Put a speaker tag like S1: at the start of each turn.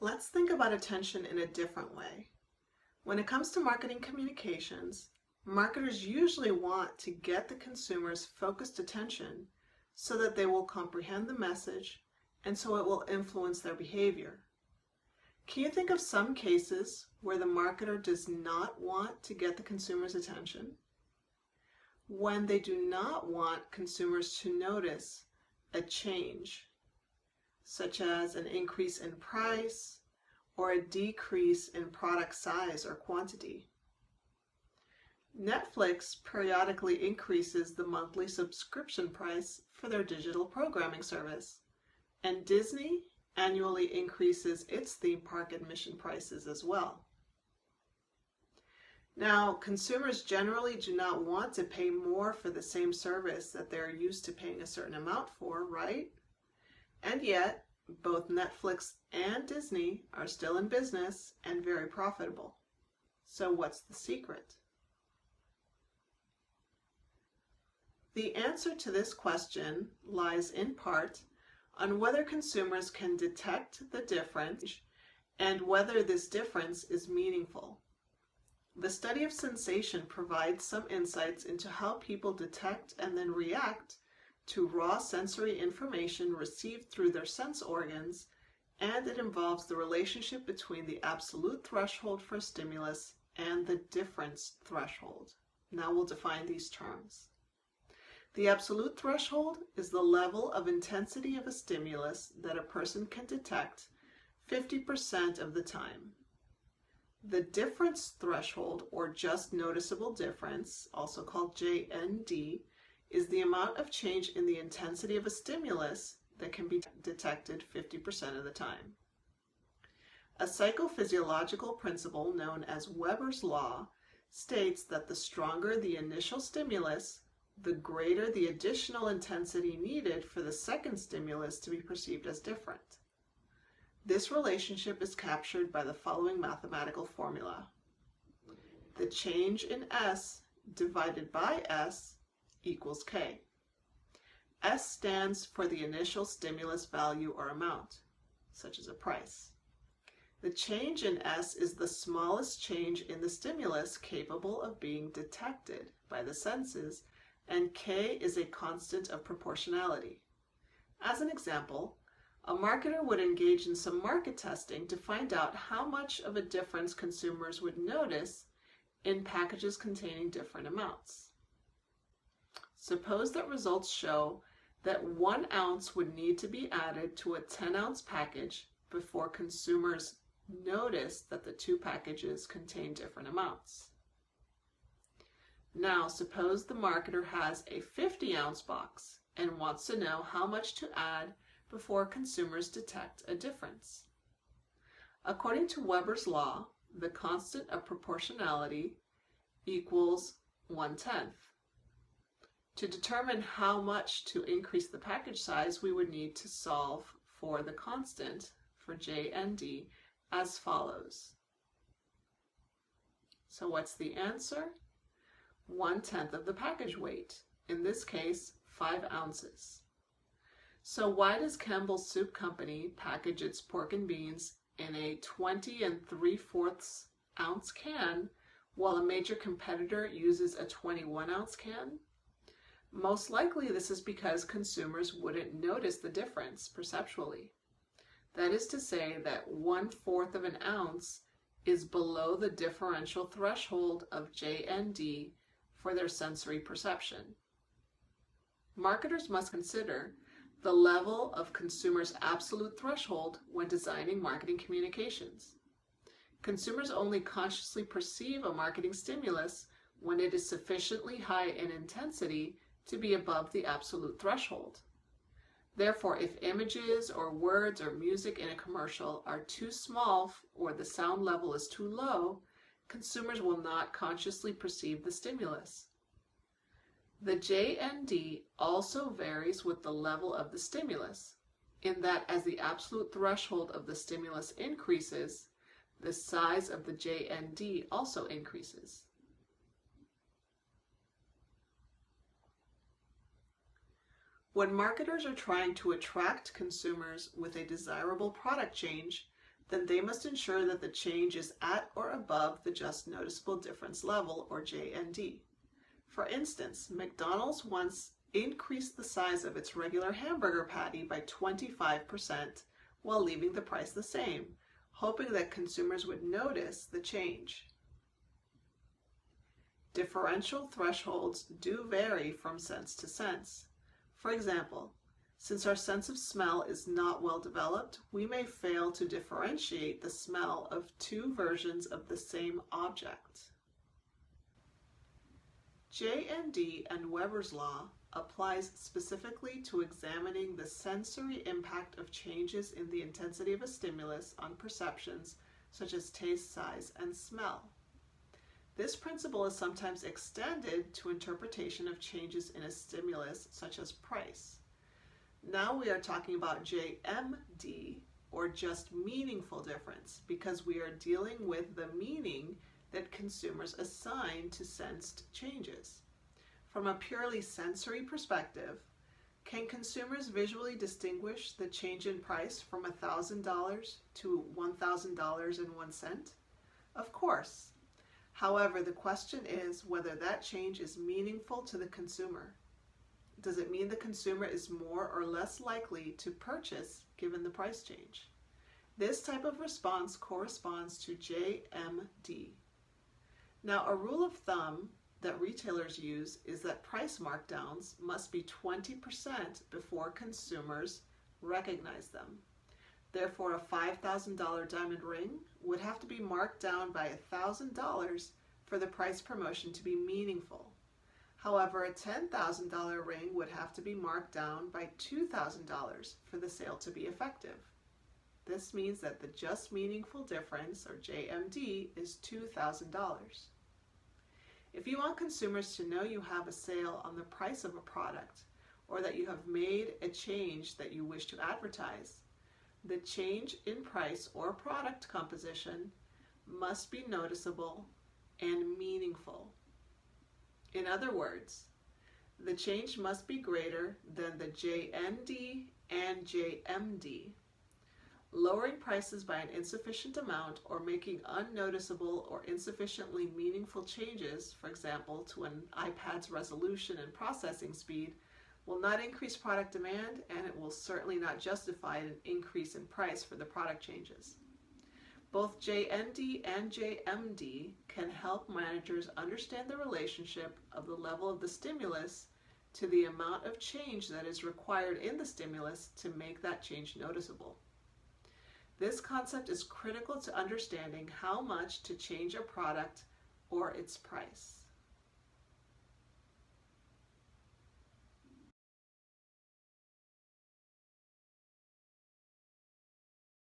S1: Let's think about attention in a different way. When it comes to marketing communications, marketers usually want to get the consumer's focused attention so that they will comprehend the message and so it will influence their behavior. Can you think of some cases where the marketer does not want to get the consumer's attention? When they do not want consumers to notice a change, such as an increase in price or a decrease in product size or quantity. Netflix periodically increases the monthly subscription price for their digital programming service, and Disney annually increases its theme park admission prices as well. Now, consumers generally do not want to pay more for the same service that they're used to paying a certain amount for, right? And yet, both Netflix and Disney are still in business and very profitable. So what's the secret? The answer to this question lies in part on whether consumers can detect the difference and whether this difference is meaningful. The study of sensation provides some insights into how people detect and then react to raw sensory information received through their sense organs, and it involves the relationship between the absolute threshold for a stimulus and the difference threshold. Now we'll define these terms. The absolute threshold is the level of intensity of a stimulus that a person can detect 50% of the time. The difference threshold, or just noticeable difference, also called JND, is the amount of change in the intensity of a stimulus that can be detected 50% of the time. A psychophysiological principle known as Weber's law states that the stronger the initial stimulus, the greater the additional intensity needed for the second stimulus to be perceived as different. This relationship is captured by the following mathematical formula. The change in S divided by S equals K. S stands for the initial stimulus value or amount, such as a price. The change in S is the smallest change in the stimulus capable of being detected by the senses, and K is a constant of proportionality. As an example, a marketer would engage in some market testing to find out how much of a difference consumers would notice in packages containing different amounts. Suppose that results show that 1 ounce would need to be added to a 10-ounce package before consumers notice that the two packages contain different amounts. Now, suppose the marketer has a 50-ounce box and wants to know how much to add before consumers detect a difference. According to Weber's law, the constant of proportionality equals 1/10. To determine how much to increase the package size, we would need to solve for the constant for JND as follows. So what's the answer? 1/10 of the package weight, in this case 5 ounces. So why does Campbell's Soup Company package its pork and beans in a 20 3/4 ounce can while a major competitor uses a 21-ounce can? Most likely this is because consumers wouldn't notice the difference perceptually. That is to say that 1/4 of an ounce is below the differential threshold of JND for their sensory perception. Marketers must consider the level of consumers' absolute threshold when designing marketing communications. Consumers only consciously perceive a marketing stimulus when it is sufficiently high in intensity to be above the absolute threshold. Therefore, if images or words or music in a commercial are too small or the sound level is too low, consumers will not consciously perceive the stimulus. The JND also varies with the level of the stimulus, in that as the absolute threshold of the stimulus increases, the size of the JND also increases. When marketers are trying to attract consumers with a desirable product change, then they must ensure that the change is at or above the just noticeable difference level, or JND. For instance, McDonald's once increased the size of its regular hamburger patty by 25% while leaving the price the same, hoping that consumers would notice the change. Differential thresholds do vary from sense to sense. For example, since our sense of smell is not well developed, we may fail to differentiate the smell of two versions of the same object. JND and Weber's law applies specifically to examining the sensory impact of changes in the intensity of a stimulus on perceptions such as taste, size, and smell. This principle is sometimes extended to interpretation of changes in a stimulus such as price. Now we are talking about JMD, or just meaningful difference, because we are dealing with the meaning that consumers assign to sensed changes. From a purely sensory perspective, can consumers visually distinguish the change in price from $1,000 to $1,000.01? Of course. However, the question is whether that change is meaningful to the consumer. Does it mean the consumer is more or less likely to purchase given the price change? This type of response corresponds to JMD. Now, a rule of thumb that retailers use is that price markdowns must be 20% before consumers recognize them. Therefore, a $5,000 diamond ring would have to be marked down by $1,000 for the price promotion to be meaningful. However, a $10,000 ring would have to be marked down by $2,000 for the sale to be effective. This means that the just meaningful difference, or JMD, is $2,000. If you want consumers to know you have a sale on the price of a product, or that you have made a change that you wish to advertise, the change in price or product composition must be noticeable and meaningful. In other words, the change must be greater than the JND and JMD. Lowering prices by an insufficient amount or making unnoticeable or insufficiently meaningful changes, for example, to an iPad's resolution and processing speed, will not increase product demand, and it will certainly not justify an increase in price for the product changes. Both JND and JMD can help managers understand the relationship of the level of the stimulus to the amount of change that is required in the stimulus to make that change noticeable. This concept is critical to understanding how much to change a product or its price.